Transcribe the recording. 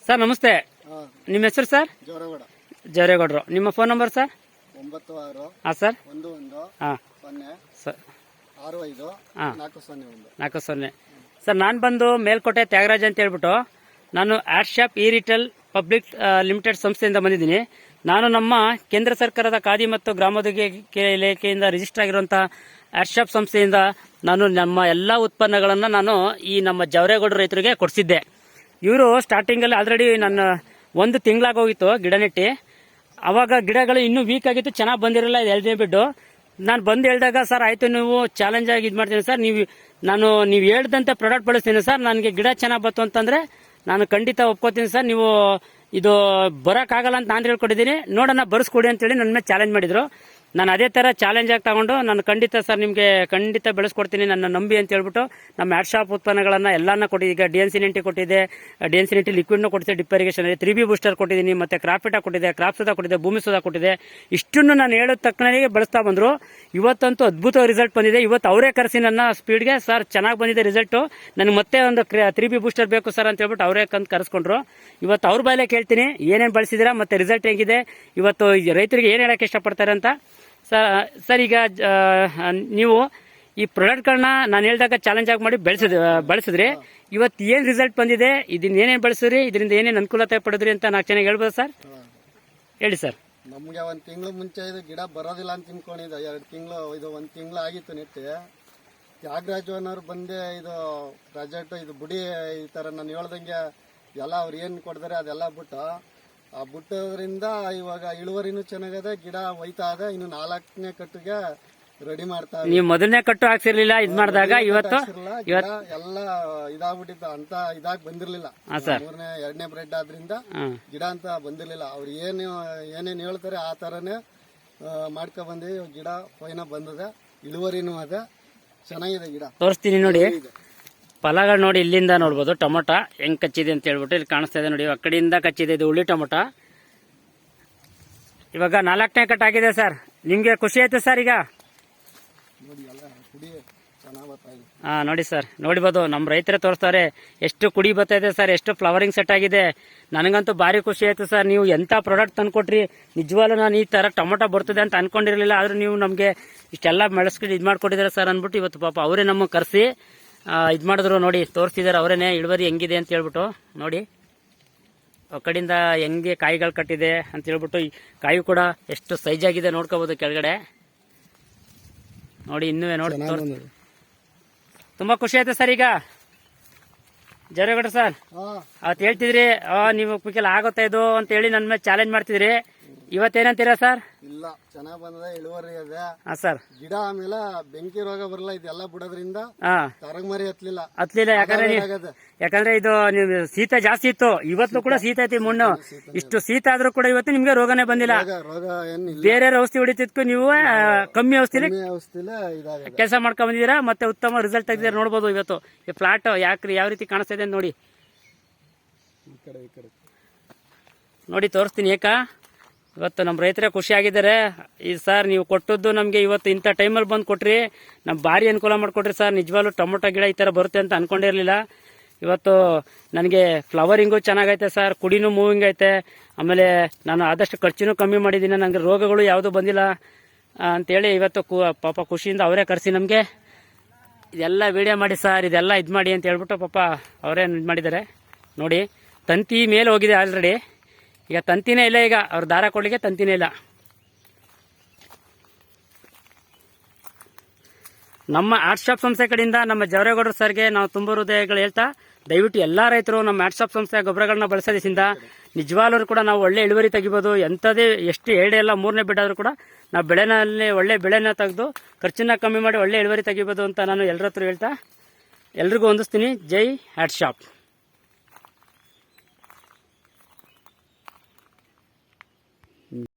Sir ನಮಸ್ತೆ. ನಿಮ್ಮ ಹೆಸರು ಸರ್? ಜೋರೇಗೌಡ. ಜವರೇಗೌಡರು. ನಿಮ್ಮ ಫೋನ್ ನಂಬರ್ ಸರ್? 96 ಹಾಂ ಸರ್. 11 ಹಾಂ 0 ಸರ್. 65 ಹಾಂ 401 40. ಸರ್ ನಾನು ಬಂದು ಮೇಲ್ಕೋಟೆ ತ್ಯಾಗರಾಜ್ ಅಂತ ಹೇಳ್ಬಿಟ್ಟು ನಾನು ad shop e retail public limited ಸಂಸ್ಥೆಯಿಂದ ಬಂದಿದ್ದೀನಿ. ನಾನು ನಮ್ಮ ಕೇಂದ್ರ ಸರ್ಕಾರದ ಖಾದಿ ಮತ್ತು ಗ್ರಾಮೋದ್ಯೋಗ ಇಲಾಖೆಯಿಂದ ರಿಜಿಸ್ಟರ್ ಆಗಿರುವಂಥ ಆಡ್ ಶಾಪ್ ಸಂಸ್ಥೆಯಿಂದ ನಾನು ನಮ್ಮ ಎಲ್ಲ ಉತ್ಪನ್ನಗಳನ್ನು ನಾನು ಈ ನಮ್ಮ ಜವರೇಗೌಡರ ರೈತರಿಗೆ ಕೊಡಿಸಿದ್ದೆ. ಇವರು ಸ್ಟಾರ್ಟಿಂಗಲ್ಲಿ ಆಲ್ರೆಡಿ ನನ್ನ 1 ತಿಂಗಳಾಗೋಗಿತ್ತು ಗಿಡ ನೆಟ್ಟಿ. ಅವಾಗ ಗಿಡಗಳು ಇನ್ನೂ ವೀಕ್ ಆಗಿತ್ತು, ಚೆನ್ನಾಗಿ ಬಂದಿರಲಿಲ್ಲ. ಇದು ಎಲ್ದೇ ಬಿಟ್ಟು ನಾನು ಬಂದು ಹೇಳಿದಾಗ ಸರ್ ಆಯಿತು ನೀವು ಚಾಲೆಂಜ್ ಆಗಿ ಇದು ಮಾಡ್ತೀನಿ ಸರ್, ನೀವು ಹೇಳ್ದಂತೆ ಪ್ರಾಡಕ್ಟ್ ಬಳಸ್ತೀನಿ ಸರ್, ನನಗೆ ಗಿಡ ಚೆನ್ನಾಗಿ ಬಂತು ಅಂತಂದರೆ ನಾನು ಖಂಡಿತ ಒಪ್ಕೋತೀನಿ ಸರ್. ನೀವು ಇದು ಬರೋಕ್ಕಾಗಲ್ಲ ಅಂತ ನಾನು ಹೇಳ್ಕೊಟ್ಟಿದ್ದೀನಿ, ನೋಡೋಣ ಬರ್ಸ್ಕೊಡಿ ಅಂತೇಳಿ ನನ್ನ ಮೇಲೆ ಚಾಲೆಂಜ್ ಮಾಡಿದರು. ನಾನು ಅದೇ ಥರ ಚಾಲೆಂಜ್ ಆಗಿ ತಗೊಂಡು ನಾನು ಖಂಡಿತ ಸರ್ ನಿಮಗೆ ಖಂಡಿತ ಬೆಳೆಸ್ಕೊಡ್ತೀನಿ, ನನ್ನ ನಂಬಿ ಅಂತ ಹೇಳ್ಬಿಟ್ಟು ನಮ್ಮ ಆಡ್ ಶಾಪ್ ಉತ್ಪನ್ನಗಳನ್ನು ಎಲ್ಲಾನ ಕೊಟ್ಟಿದ್ದೆ. ಈಗ DNC90 ಕೊಟ್ಟಿದ್ದೆ, DNC90 ಲಿಕ್ವಿಡ್ನು ಕೊಟ್ಟಿದ್ದೆ, ಡಿಪ್ ಇರಿಗೇಷನ್ 3B ಬೂಸ್ಟರ್ ಕೊಟ್ಟಿದ್ದೀನಿ, ಮತ್ತು ಕ್ರಾಫಿಟ ಕೊಟ್ಟಿದ್ದೆ, ಕ್ರಾಪ್ ಸುಧಾ ಕೊಟ್ಟಿದ್ದೆ, ಭೂಮಿ ಸುಧಾ ಕೊಟ್ಟಿದ್ದೆ. ಇಷ್ಟನ್ನು ನಾನು ಹೇಳೋದ ತಕ್ಕನಾಗೆ ಬಳಸ್ತಾ ಬಂದರು. ಇವತ್ತಂತೂ ಅದ್ಭುತ ರಿಸಲ್ಟ್ ಬಂದಿದೆ. ಇವತ್ತು ಅವರೇ ಕರೆಸಿ ನನ್ನ ಸ್ಪೀಡ್ಗೆ ಸರ್ ಚೆನ್ನಾಗಿ ಬಂದಿದೆ ರಿಸಲ್ಟು, ನನಗೆ ಮತ್ತೆ ಒಂದು 3B ಬೂಸ್ಟರ್ ಬೇಕು ಸರ್ ಅಂತ ಹೇಳ್ಬಿಟ್ಟು ಅವರೇ ಕರೆಸ್ಕೊಂಡ್ರು. ಇವತ್ತು ಅವ್ರ ಬಾಯಲ್ಲೇ ಕೇಳ್ತೀನಿ ಏನೇನು ಬಳಸಿದ್ದೀರಾ ಮತ್ತು ರಿಸಲ್ಟ್ ಹೇಗಿದೆ, ಇವತ್ತು ರೈತರಿಗೆ ಏನು ಹೇಳೋಕ್ಕೆ ಇಷ್ಟಪಡ್ತಾರೆ ಅಂತ. ಸರ್ ಈಗ ನೀವು ಈ ಪ್ರಾಡಕ್ಟ್ಗಳನ್ನ ನಾನು ಹೇಳಿದಾಗ ಚಾಲೆಂಜ್ ಆಗಿ ಮಾಡಿ ಬಳಸಿದ್ರಿ. ಇವತ್ತು ಏನು ರಿಸಲ್ಟ್ ಬಂದಿದೆ, ಇದನ್ನ ಏನೇನು ಬಳಸಿದ್ರಿ, ಇದರಿಂದ ಏನೇನು ಅನುಕೂಲತೆ ಪಡೆದ್ರಿ ಅಂತ ನಾಲ್ಕು ಚೆನ್ನಾಗಿ ಹೇಳ್ಬೋದು ಸರ್? ಹೇಳಿ ಸರ್. ನಮಗೆ 1 ತಿಂಗಳು ಮುಂಚೆ ಇದು ಗಿಡ ಬರೋದಿಲ್ಲ ಅಂತ ತಿನ್ಕೊಂಡಿದ್ದೆ. 2 ತಿಂಗಳು ಇದು 1 ತಿಂಗಳು ಆಗಿತ್ತು ನೆಟ್ಟಿ. ತ್ಯಾಗರಾಜು ಅನ್ನೋರು ಬಂದೆ ಇದು ಪ್ರಾಜೆಕ್ಟ್ ಇದು ಬುಡಿ ಈ ಥರ ನಾನು ಹೇಳ್ದಂಗೆ ಎಲ್ಲ ಅವ್ರು ಏನು ಕೊಡ್ತಾರೆ ಅದೆಲ್ಲ ಬಿಟ್ಟು ಆ ಬಿಟ್ಟೋದ್ರಿಂದ ಇವಾಗ ಇಳುವರಿನೂ ಚೆನ್ನಾಗದೆ, ಗಿಡ ಒಯ್ತಾ ಇದೆ. ಇನ್ನು 4ನೇ ಕಟ್ಟಿಗೆ ರೆಡಿ ಮಾಡ್ತಾ. ನೀವು ಮೊದಲನೇ ಕಟ್ಟು ಹಾಕ್ಸಿರ್ಲಿಲ್ಲ, ಇದು ಮಾಡಿದಾಗ ಇವತ್ತು ಎಲ್ಲ ಇದಾಗ್ಬಿಟ್ಟಿದ್ದ ಅಂತ ಇದಾಗಿ ಬಂದಿರ್ಲಿಲ್ಲ. 2ನೇ ಬ್ರೆಡ್ ಆದ್ರಿಂದ ಗಿಡ ಅಂತ ಬಂದಿರ್ಲಿಲ್ಲ. ಅವ್ರು ಏನೇನು ಹೇಳ್ತಾರೆ ಆ ತರನೇ ಮಾಡ್ಕೊ ಬಂದಿವಿ. ಗಿಡ ಫೈನ ಬಂದಿದೆ, ಇಳುವರಿನೂ ಅದೇ ಚೆನ್ನಾಗಿದೆ. ಗಿಡ ತೋರಿಸ್ತೀನಿ ನೋಡಿ, ಫಲಗಳು ನೋಡಿ, ಇಲ್ಲಿಂದ ನೋಡ್ಬೋದು ಟೊಮೊಟೊ ಹೆಂಗ್ ಕಚ್ಚಿದೆ ಅಂತ ಹೇಳ್ಬಿಟ್ಟು ಇಲ್ಲಿ ಕಾಣಿಸ್ತಾ ಇದೆ ನೋಡಿ. ಆ ಕಡೆಯಿಂದ ಕಚ್ಚಿದೆ, ಇದು ಉಳ್ಳಿ ಟೊಮೊಟೊ. ಇವಾಗ 4ನೇ ಕಟ್ ಆಗಿದೆ ಸರ್. ನಿಮ್ಗೆ ಖುಷಿ ಆಯ್ತು ಸರ್? ಈಗ ನೋಡಿ ಸರ್, ನೋಡ್ಬೋದು ನಮ್ಮ ರೈತರೇ ತೋರಿಸ್ತಾರೆ ಎಷ್ಟು ಕುಡಿ ಬರ್ತಾ ಇದೆ ಸರ್, ಎಷ್ಟು ಫ್ಲವರಿಂಗ್ ಸೆಟ್ ಆಗಿದೆ. ನನಗಂತೂ ಭಾರಿ ಖುಷಿ ಆಯ್ತು ಸರ್. ನೀವು ಎಂಥ ಪ್ರಾಡಕ್ಟ್ ತಂದ್ಕೊಟ್ರಿ, ನಿಜವಾಗ್ಲೂ ನಾನು ಈ ಥರ ಟೊಮೊಟೊ ಬರ್ತದೆ ಅಂತ ಅನ್ಕೊಂಡಿರಲಿಲ್ಲ. ಆದ್ರೂ ನೀವು ನಮಗೆ ಇಷ್ಟೆಲ್ಲ ಬೆಳೆಸ್ಕೊಂಡು ಇದು ಮಾಡ್ಕೊಟ್ಟಿದ್ದಾರೆ ಸರ್ ಅಂದ್ಬಿಟ್ಟು ಇವತ್ತು ಪಾಪ ಅವರೇ ನಮಗೆ ಕರೆಸಿ ಇದು ಮಾಡಿದ್ರು ನೋಡಿ, ತೋರಿಸ್ತಿದ್ದಾರೆ ಅವರೇನೆ ಇಳುವರಿ ಹೆಂಗಿದೆ ಅಂತ ಹೇಳ್ಬಿಟ್ಟು. ನೋಡಿ ಆ ಕಡೆಯಿಂದ ಹೆಂಗೆ ಕಾಯಿಗಳು ಕಟ್ಟಿದೆ ಅಂತ ಹೇಳ್ಬಿಟ್ಟು, ಈ ಕಾಯಿ ಕೂಡ ಎಷ್ಟು ಸೈಜ್ ಆಗಿದೆ ನೋಡ್ಕೋಬಹುದು ಕೆಳಗಡೆ ನೋಡಿ. ಇನ್ನೂ ನೋಡಿ ತುಂಬಾ ಖುಷಿ ಆಯ್ತು ಸರ್. ಈಗ ಜವರೇಗೌಡ ಸರ್ ಅವತ್ತು ಹೇಳ್ತಿದ್ರಿ ನೀವು ಕುಕ್ಕೆಲ್ಲ ಆಗುತ್ತೆ ಇದು ಅಂತ ಹೇಳಿ ನನ್ನ ಮೇಲೆ ಚಾಲೆಂಜ್ ಮಾಡ್ತಿದ್ರಿ. ಇವತ್ತೇನಂತೀರಾ ಸರ್? ಇಲ್ಲ, ಚೆನ್ನಾಗ್ ಬಂದಿದೆ, ಇಳುವರಿ ಇದೆ. ಸರ್ ಗಿಡ ಆಮೇಲೆ ಬೆಂಕಿ ರೋಗ ಬರಲ್ಲ, ಇದೆಲ್ಲ ಬಿಡೋದ್ರಿಂದ ತರಗಮರಿ ಹತ್ಲಿಲ್ಲ. ಯಾಕಂದ್ರೆ ಇದು ನೀವು ಶೀತ ಜಾಸ್ತಿ ಇತ್ತು, ಇವತ್ತು ಕೂಡ ಶೀತ ಐತಿ. ಮಣ್ಣು ಇಷ್ಟು ಶೀತ ಆದ್ರೂ ಕೂಡ ಇವತ್ತು ನಿಮ್ಗೆ ರೋಗನೇ ಬಂದಿಲ್ಲ. ಬೇರೆ ಔಷಧಿ ಹೊಡಿತಿದ್ಕು ನೀವು ಕಮ್ಮಿ ಔಷಧಿಲಿ ಕೆಲಸ ಮಾಡ್ಕೊಂಡ್ ಬಂದಿದ್ದೀರಾ, ಮತ್ತೆ ಉತ್ತಮ ರಿಸಲ್ಟ್ ತೆಗೆದಿರ ನೋಡ್ಬೋದು. ಇವತ್ತು ಈ ಫ್ಲಾಟ್ ಯಾವ ರೀತಿ ಕಾಣಿಸ್ತಾ ಇದೆ ನೋಡಿ. ನೋಡಿ ತೋರಿಸ್ತೀನಿ ಏಕ. ಇವತ್ತು ನಮ್ಮ ರೈತರೇ ಖುಷಿಯಾಗಿದ್ದಾರೆ. ಈ ಸರ್ ನೀವು ಕೊಟ್ಟದ್ದು ನಮಗೆ ಇವತ್ತು ಇಂಥ ಟೈಮಲ್ಲಿ ಬಂದು ಕೊಟ್ರಿ, ನಮ್ಗೆ ಭಾರಿ ಅನುಕೂಲ ಮಾಡಿಕೊಟ್ರಿ ಸರ್. ನಿಜವಾಗ್ಲೂ ಟೊಮೊಟೊ ಗಿಡ ಈ ಥರ ಬರುತ್ತೆ ಅಂತ ಅನ್ಕೊಂಡಿರಲಿಲ್ಲ. ಇವತ್ತು ನನಗೆ ಫ್ಲವರಿಂಗು ಚೆನ್ನಾಗೈತೆ ಸರ್, ಕುಡಿನೂ ಮೂವಿಂಗ್ ಐತೆ. ಆಮೇಲೆ ನಾನು ಆದಷ್ಟು ಖರ್ಚು ಕಮ್ಮಿ ಮಾಡಿದ್ದೀನಿ, ನನಗೆ ರೋಗಗಳು ಯಾವುದೂ ಬಂದಿಲ್ಲ ಅಂತೇಳಿ ಇವತ್ತು ಪಾಪ ಖುಷಿಯಿಂದ ಅವರೇ ಕರೆಸಿ ನಮಗೆ ಇದೆಲ್ಲ ವಿಡಿಯೋ ಮಾಡಿ ಸರ್, ಇದೆಲ್ಲ ಇದು ಮಾಡಿ ಅಂತ ಹೇಳ್ಬಿಟ್ಟು ಪಾಪ ಅವರೇ ಇದು ಮಾಡಿದ್ದಾರೆ ನೋಡಿ. ತಂತಿ ಮೇಲೆ ಹೋಗಿದೆ ಆಲ್ರೆಡಿ, ಈಗ ತಂತಿನೇ ಇಲ್ಲ. ಈಗ ಅವ್ರ ದಾರ ಕೊಡ್ಲಿಕ್ಕೆ ತಂತಿನೇ ಇಲ್ಲ. ನಮ್ಮ ಆಡ್ ಶಾಪ್ ಸಂಸ್ಥೆ ಕಡೆಯಿಂದ ನಮ್ಮ ಜವರೇಗೌಡರು ಸರ್ಗೆ ನಾವು ತುಂಬ ಹೃದಯಗಳು ಹೇಳ್ತಾ, ದಯವಿಟ್ಟು ಎಲ್ಲ ರೈತರು ನಮ್ಮ ಆಡ್ ಶಾಪ್ ಸಂಸ್ಥೆಯ ಗೊಬ್ಬರಗಳನ್ನ ಬಳಸೋದ್ರಿಂದ ನಿಜವಾಗ್ಲೂ ಕೂಡ ನಾವು ಒಳ್ಳೆ ಇಳುವರಿ ತೆಗಿಬೋದು. ಎಂಥದೇ ಎಷ್ಟು 2 ಇಲ್ಲ 3ನೇ ಬಿಡಾದ್ರೂ ಕೂಡ ನಾವು ಬೆಳೆನಲ್ಲಿ ಒಳ್ಳೆ ಬೆಳೆನ ತೆಗೆದು ಖರ್ಚನ್ನ ಕಮ್ಮಿ ಮಾಡಿ ಒಳ್ಳೆ ಇಳುವರಿ ತೆಗಿಬೋದು ಅಂತ ನಾನು ಎಲ್ಲರ ಹತ್ರ ಹೇಳ್ತಾ ಎಲ್ರಿಗೂ ಹೊಂದಿಸ್ತೀನಿ. ಜೈ ಆಡ್ ಶಾಪ್.